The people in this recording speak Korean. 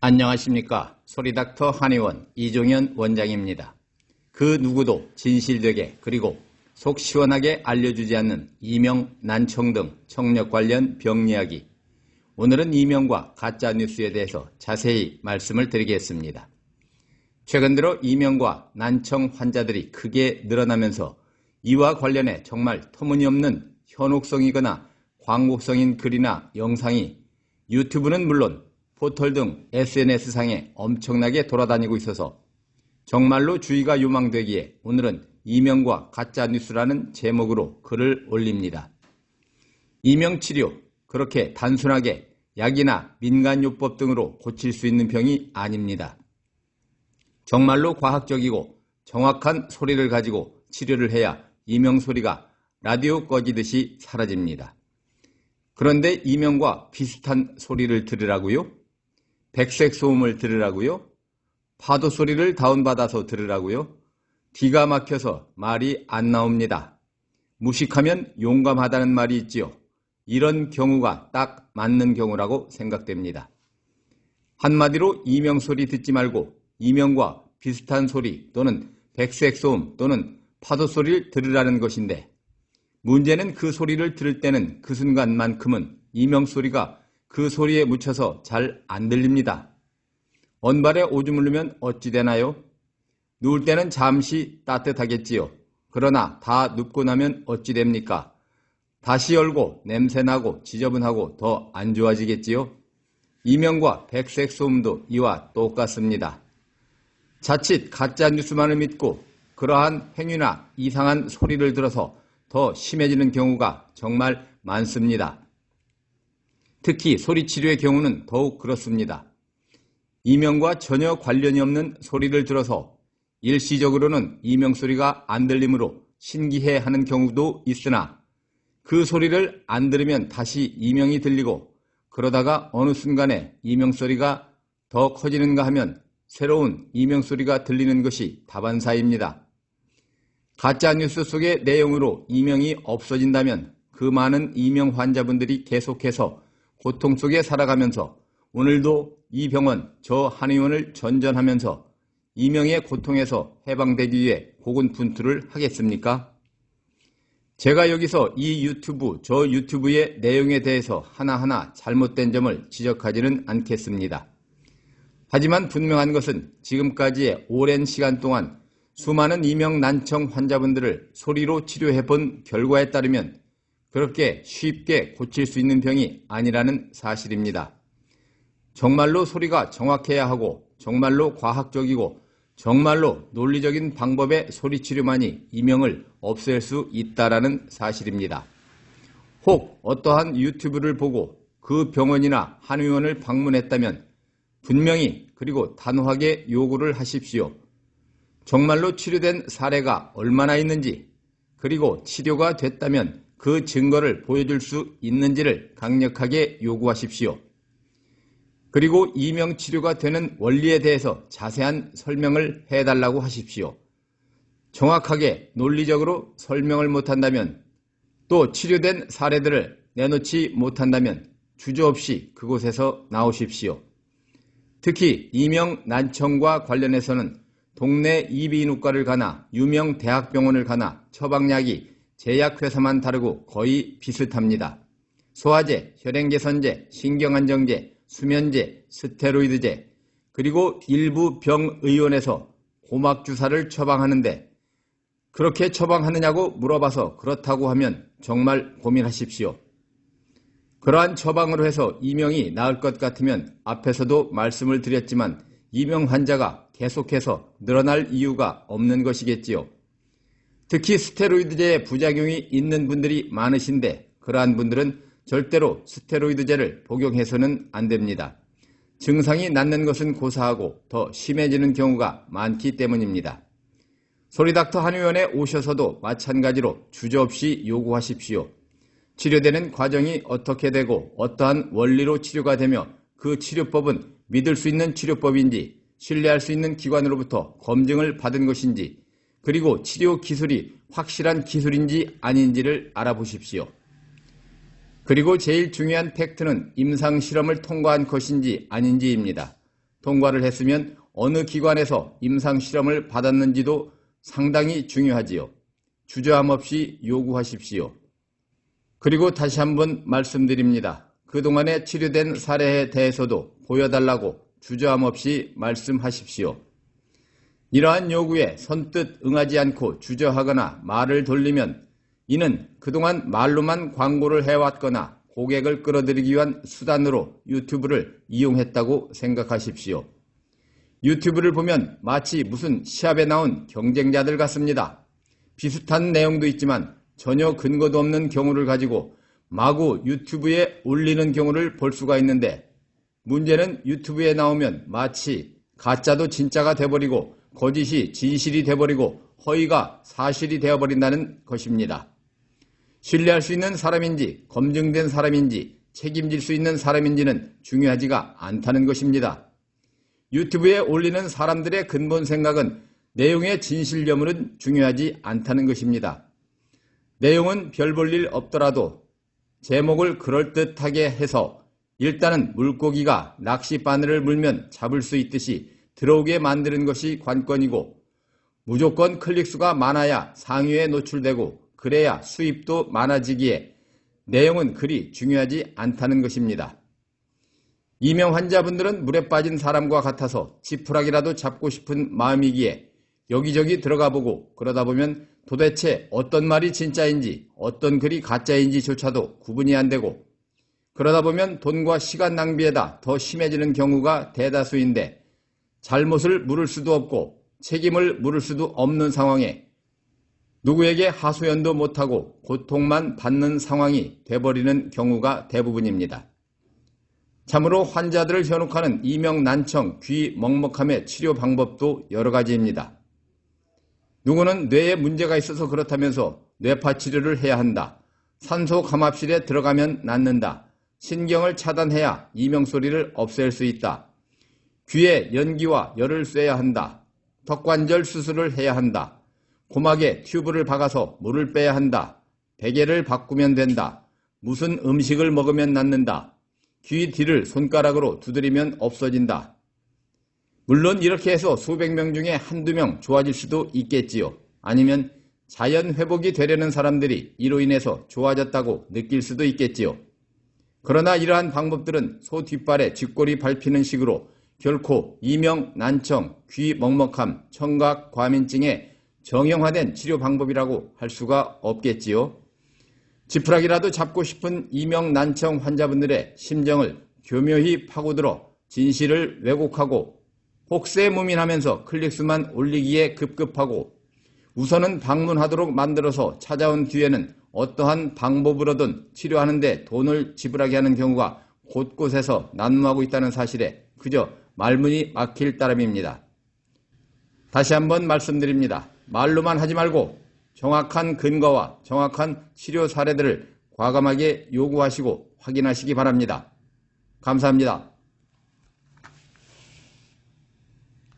안녕하십니까. 소리닥터 한의원 이종현 원장입니다. 그 누구도 진실되게 그리고 속 시원하게 알려주지 않는 이명, 난청 등 청력 관련 병 이야기. 오늘은 이명과 가짜뉴스에 대해서 자세히 말씀을 드리겠습니다. 최근 들어 이명과 난청 환자들이 크게 늘어나면서 이와 관련해 정말 터무니없는 현혹성이거나 광고성인 글이나 영상이 유튜브는 물론 포털 등 SNS상에 엄청나게 돌아다니고 있어서 정말로 주의가 요망되기에 오늘은 이명과 가짜뉴스라는 제목으로 글을 올립니다. 이명치료, 그렇게 단순하게 약이나 민간요법 등으로 고칠 수 있는 병이 아닙니다. 정말로 과학적이고 정확한 소리를 가지고 치료를 해야 이명소리가 라디오 꺼지듯이 사라집니다. 그런데 이명과 비슷한 소리를 들으라고요? 백색 소음을 들으라고요? 파도 소리를 다운받아서 들으라고요? 기가 막혀서 말이 안 나옵니다. 무식하면 용감하다는 말이 있지요. 이런 경우가 딱 맞는 경우라고 생각됩니다. 한마디로 이명 소리 듣지 말고 이명과 비슷한 소리 또는 백색 소음 또는 파도 소리를 들으라는 것인데, 문제는 그 소리를 들을 때는 그 순간만큼은 이명 소리가 그 소리에 묻혀서 잘 안 들립니다. 언발에 오줌을 누면 어찌 되나요? 누울 때는 잠시 따뜻하겠지요. 그러나 다 눕고 나면 어찌 됩니까? 다시 열고 냄새나고 지저분하고 더 안 좋아지겠지요. 이명과 백색 소음도 이와 똑같습니다. 자칫 가짜 뉴스만을 믿고 그러한 행위나 이상한 소리를 들어서 더 심해지는 경우가 정말 많습니다. 특히 소리치료의 경우는 더욱 그렇습니다. 이명과 전혀 관련이 없는 소리를 들어서 일시적으로는 이명 소리가 안 들리므로 신기해하는 경우도 있으나 그 소리를 안 들으면 다시 이명이 들리고 그러다가 어느 순간에 이명 소리가 더 커지는가 하면 새로운 이명 소리가 들리는 것이 다반사입니다. 가짜뉴스 속의 내용으로 이명이 없어진다면 그 많은 이명 환자분들이 계속해서 고통 속에 살아가면서 오늘도 이 병원 저 한의원을 전전하면서 이명의 고통에서 해방되기 위해 고군분투를 하겠습니까? 제가 여기서 이 유튜브 저 유튜브의 내용에 대해서 하나하나 잘못된 점을 지적하지는 않겠습니다. 하지만 분명한 것은 지금까지의 오랜 시간 동안 수많은 이명 난청 환자분들을 소리로 치료해본 결과에 따르면 그렇게 쉽게 고칠 수 있는 병이 아니라는 사실입니다. 정말로 소리가 정확해야 하고 정말로 과학적이고 정말로 논리적인 방법의 소리치료만이 이명을 없앨 수 있다라는 사실입니다. 혹 어떠한 유튜브를 보고 그 병원이나 한의원을 방문했다면 분명히 그리고 단호하게 요구를 하십시오. 정말로 치료된 사례가 얼마나 있는지, 그리고 치료가 됐다면 그 증거를 보여줄 수 있는지를 강력하게 요구하십시오. 그리고 이명 치료가 되는 원리에 대해서 자세한 설명을 해달라고 하십시오. 정확하게 논리적으로 설명을 못한다면, 또 치료된 사례들을 내놓지 못한다면 주저없이 그곳에서 나오십시오. 특히 이명 난청과 관련해서는 동네 이비인후과를 가나 유명 대학병원을 가나 처방약이 제약회사만 다르고 거의 비슷합니다. 소화제, 혈행개선제, 신경안정제, 수면제, 스테로이드제, 그리고 일부 병의원에서 고막주사를 처방하는데 그렇게 처방하느냐고 물어봐서 그렇다고 하면 정말 고민하십시오. 그러한 처방으로 해서 이명이 나을 것 같으면 앞에서도 말씀을 드렸지만 이명 환자가 계속해서 늘어날 이유가 없는 것이겠지요. 특히 스테로이드제에 부작용이 있는 분들이 많으신데 그러한 분들은 절대로 스테로이드제를 복용해서는 안 됩니다. 증상이 낫는 것은 고사하고 더 심해지는 경우가 많기 때문입니다. 소리닥터 한의원에 오셔서도 마찬가지로 주저없이 요구하십시오. 치료되는 과정이 어떻게 되고 어떠한 원리로 치료가 되며 그 치료법은 믿을 수 있는 치료법인지 신뢰할 수 있는 기관으로부터 검증을 받은 것인지 그리고 치료 기술이 확실한 기술인지 아닌지를 알아보십시오. 그리고 제일 중요한 팩트는 임상실험을 통과한 것인지 아닌지입니다. 통과를 했으면 어느 기관에서 임상실험을 받았는지도 상당히 중요하지요. 주저함 없이 요구하십시오. 그리고 다시 한번 말씀드립니다. 그동안에 치료된 사례에 대해서도 보여달라고 주저함 없이 말씀하십시오. 이러한 요구에 선뜻 응하지 않고 주저하거나 말을 돌리면 이는 그동안 말로만 광고를 해왔거나 고객을 끌어들이기 위한 수단으로 유튜브를 이용했다고 생각하십시오. 유튜브를 보면 마치 무슨 시합에 나온 경쟁자들 같습니다. 비슷한 내용도 있지만 전혀 근거도 없는 경우를 가지고 마구 유튜브에 올리는 경우를 볼 수가 있는데, 문제는 유튜브에 나오면 마치 가짜도 진짜가 돼버리고 거짓이 진실이 돼버리고 허위가 사실이 되어버린다는 것입니다. 신뢰할 수 있는 사람인지 검증된 사람인지 책임질 수 있는 사람인지는 중요하지가 않다는 것입니다. 유튜브에 올리는 사람들의 근본 생각은 내용의 진실 여부는 중요하지 않다는 것입니다. 내용은 별 볼 일 없더라도 제목을 그럴듯하게 해서 일단은 물고기가 낚싯바늘을 물면 잡을 수 있듯이 들어오게 만드는 것이 관건이고, 무조건 클릭수가 많아야 상위에 노출되고 그래야 수입도 많아지기에 내용은 그리 중요하지 않다는 것입니다. 이명 환자분들은 물에 빠진 사람과 같아서 지푸라기라도 잡고 싶은 마음이기에 여기저기 들어가 보고 그러다 보면 도대체 어떤 말이 진짜인지 어떤 글이 가짜인지조차도 구분이 안 되고, 그러다 보면 돈과 시간 낭비에다 더 심해지는 경우가 대다수인데 잘못을 물을 수도 없고 책임을 물을 수도 없는 상황에 누구에게 하소연도 못하고 고통만 받는 상황이 돼버리는 경우가 대부분입니다. 참으로 환자들을 현혹하는 이명난청, 귀먹먹함의 치료 방법도 여러 가지입니다. 누구는 뇌에 문제가 있어서 그렇다면서 뇌파 치료를 해야 한다. 산소 감압실에 들어가면 낫는다. 신경을 차단해야 이명소리를 없앨 수 있다. 귀에 연기와 열을 쐬야 한다. 턱관절 수술을 해야 한다. 고막에 튜브를 박아서 물을 빼야 한다. 베개를 바꾸면 된다. 무슨 음식을 먹으면 낫는다. 귀 뒤를 손가락으로 두드리면 없어진다. 물론 이렇게 해서 수백 명 중에 한두 명 좋아질 수도 있겠지요. 아니면 자연 회복이 되려는 사람들이 이로 인해서 좋아졌다고 느낄 수도 있겠지요. 그러나 이러한 방법들은 소 뒷발에 쥐꼬리 밟히는 식으로 결코 이명, 난청, 귀 먹먹함, 청각, 과민증의 정형화된 치료 방법이라고 할 수가 없겠지요. 지푸라기라도 잡고 싶은 이명, 난청 환자분들의 심정을 교묘히 파고들어 진실을 왜곡하고 혹세무민하면서 클릭수만 올리기에 급급하고 우선은 방문하도록 만들어서 찾아온 뒤에는 어떠한 방법으로든 치료하는데 돈을 지불하게 하는 경우가 곳곳에서 난무하고 있다는 사실에 그저 말문이 막힐 따름입니다. 다시 한번 말씀드립니다. 말로만 하지 말고 정확한 근거와 정확한 치료 사례들을 과감하게 요구하시고 확인하시기 바랍니다. 감사합니다.